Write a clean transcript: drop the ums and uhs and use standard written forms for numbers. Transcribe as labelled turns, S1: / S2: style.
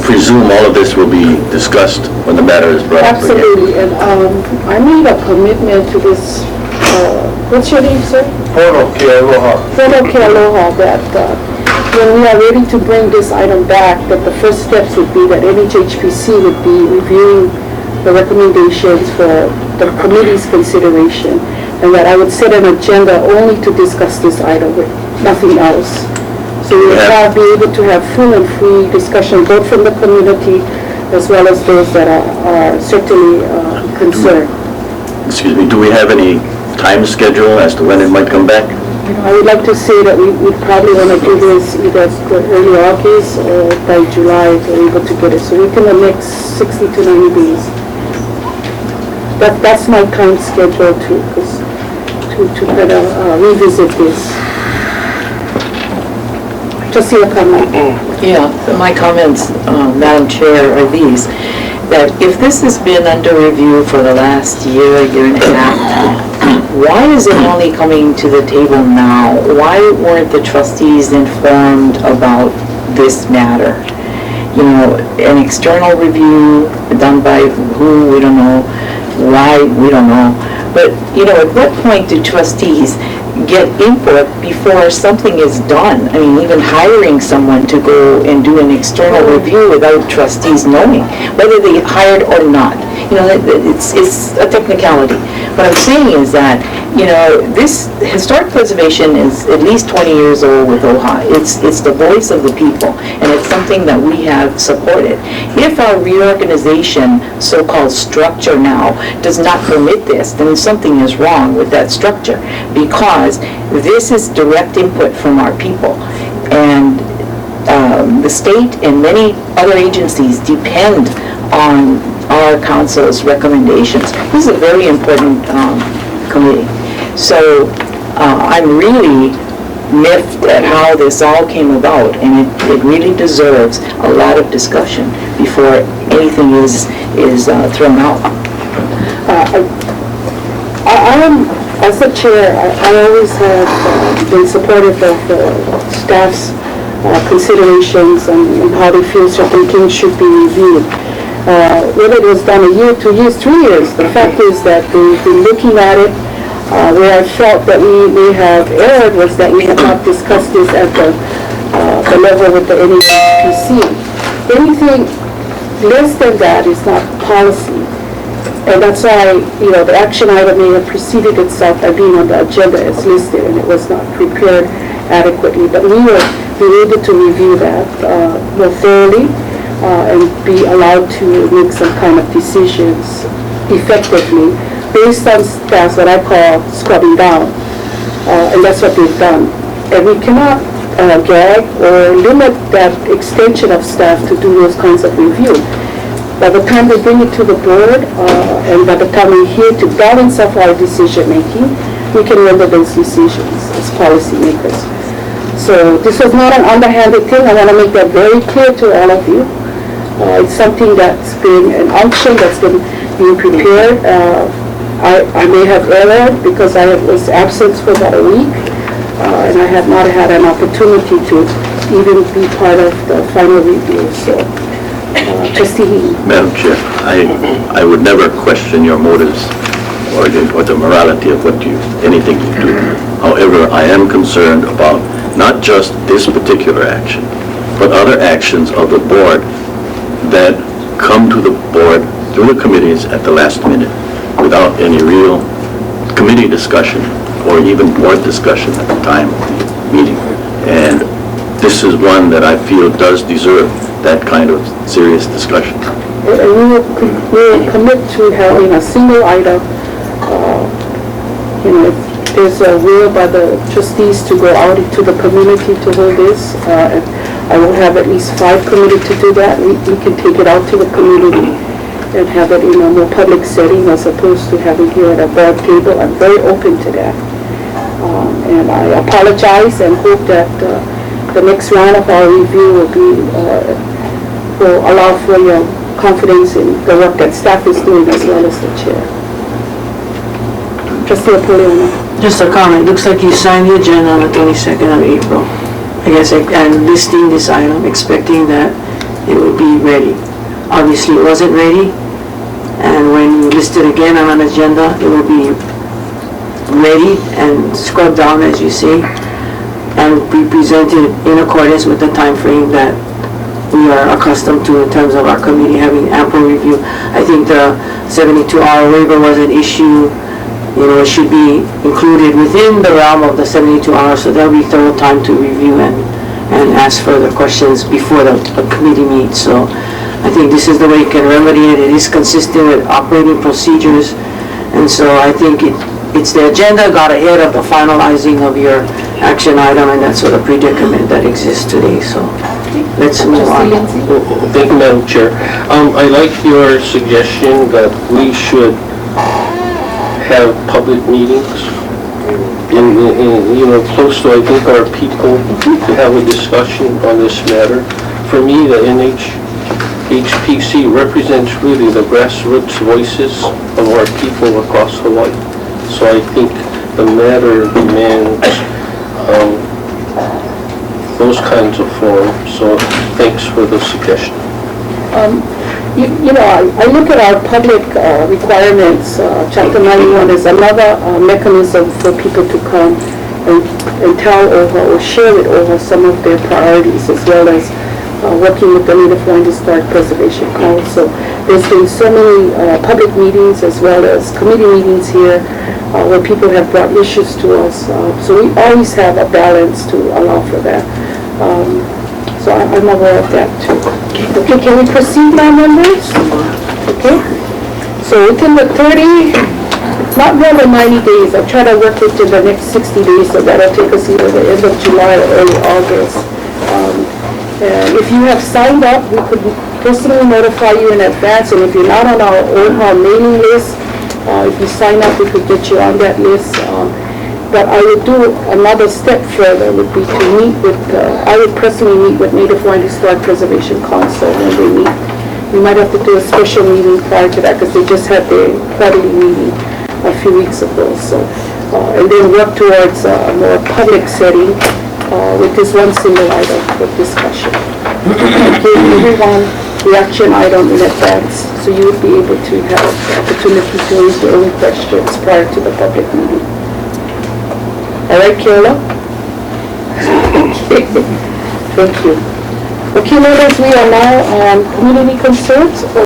S1: presume all of this will be discussed when the matter is brought up again.
S2: Absolutely, and I made a commitment to this, what's your name, sir?
S3: Photo Aloha.
S2: Aloha, that when we are ready to bring this item back, that the first steps would be that NHHPC would be reviewing the recommendations for the committee's consideration, and that I would set an agenda only to discuss this item with nothing else. So we will be able to have full and free discussion, both from the community as well as those that are certainly concerned.
S1: Excuse me, do we have any time schedule as to when it might come back?
S2: I would like to say that we probably want to do this either early August or by July if we're able to get it. So within the next 60 to 90 days. That's my time schedule to kind of revisit this. Just see a comment.
S4: Yeah, my comments, Madam Chair, are these. That if this has been under review for the last year and a half, why is it only coming to the table now? Why weren't the trustees informed about this matter? You know, an external review done by who, we don't know. Why, we don't know. But, you know, at what point do trustees get input before something is done? I mean, even hiring someone to go and do an external review without trustees knowing, whether they hired or not. You know, it's a technicality. What I'm saying is that, you know, this historic preservation is at least 20 years old with OHA. It's the voice of the people, and it's something that we have supported. If our reorganization, so-called structure now, does not permit this, then something is wrong with that structure, because this is direct input from our people. And the state and many other agencies depend on our council's recommendations. This is a very important committee. So I'm really miffed at how this all came about, and it really deserves a lot of discussion before anything is thrown out.
S2: I am, as the chair, I always have been supportive of the staff's considerations and how they feel certain things should be reviewed. Whether it was done a year, 2 years, 3 years, the fact is that they've been looking at it. Where I felt that we may have erred was that we had not discussed this at the level with the NHPC. Anything less than that is not policy. And that's why, you know, the action item may have preceded itself by being on the agenda as listed, and it was not prepared adequately. But we will be able to review that more thoroughly and be allowed to make some kind of decisions effectively based on staff what I call scrubbing down. And that's what they've done. And we cannot gag or limit that extension of staff to do those kinds of review. By the time they bring it to the board, and by the time we're here to balance of our decision making, we can render those decisions as policymakers. So this was not an underhanded thing. I want to make that very clear to all of you. It's something that's been an unction that's been being prepared. I may have erred because I was absent for about a week, and I have not had an opportunity to even be part of the final review. So, Trustee
S1: Madam Chair, I would never question your motives or the morality of anything you do. However, I am concerned about not just this particular action, but other actions of the board that come to the board through the committees at the last minute without any real committee discussion or even board discussion at the time of the meeting. And this is one that I feel does deserve that kind of serious discussion.
S2: we will commit to having a single item. If there's a will by the trustees to go out into the community to hold this, I will have at least 5 committees to do that. We can take it out to the community and have it in a more public setting as opposed to having here at a board table. I'm very open to that. And I apologize and hope that the next round of our review will allow for your confidence in the work that staff is doing as well as the chair. Trustee Apoliano.
S5: Just a comment. Looks like you signed the agenda on the 22nd of April. I guess I'm listing this item, expecting that it would be ready. Obviously, it wasn't ready, and when you list it again on an agenda, it will be ready and scrubbed down, as you say, and be presented in accordance with the time frame that we are accustomed to in terms of our committee having ample review. I think the 72-hour waiver was an issue. It should be included within the realm of the 72 hours, so there'll be thorough time to review and ask further questions before the committee meets. So I think this is the way you can remedy it. It is consistent with operating procedures, and so I think it's the agenda got ahead of the finalizing of your action item, and that's sort of predicament that exists today. So let's move on.
S3: Thank you, Madam Chair. I like your suggestion that we should have public meetings close to, I think, our people to have a discussion on this matter. For me, the NHPC represents really the grassroots voices of our people across Hawaii. So I think the matter demands those kinds of forums. So thanks for the suggestion.
S2: I look at our public requirements. Chapter 91 is another mechanism for people to come and tell OHA or share with OHA some of their priorities, as well as working with the Native Hawaiian Historic Preservation Council. There's been so many public meetings as well as committee meetings here where people have brought issues to us. So we always have a balance to allow for that. So I'm aware of that too. Okay, can we proceed now, members? Okay. So within the 30, not more than 90 days, I'll try to work within the next 60 days, so that'll take us either the end of July or early August. And if you have signed up, we could personally notify you in advance, and if you're not on our OHA mailing list, if you sign up, we could get you on that list. But I would do another step further, would be to meet with, I would personally meet with Native Hawaiian Historic Preservation Council when they meet. We might have to do a special meeting prior to that because they just had their quarterly meeting a few weeks ago. So, and then work towards a more public setting with this one single item for discussion. Give everyone the action item in advance so you would be able to have the opportunity to raise your own questions prior to the public meeting. All right, Kayla? Thank you. Okay, members, we are now on community concerns or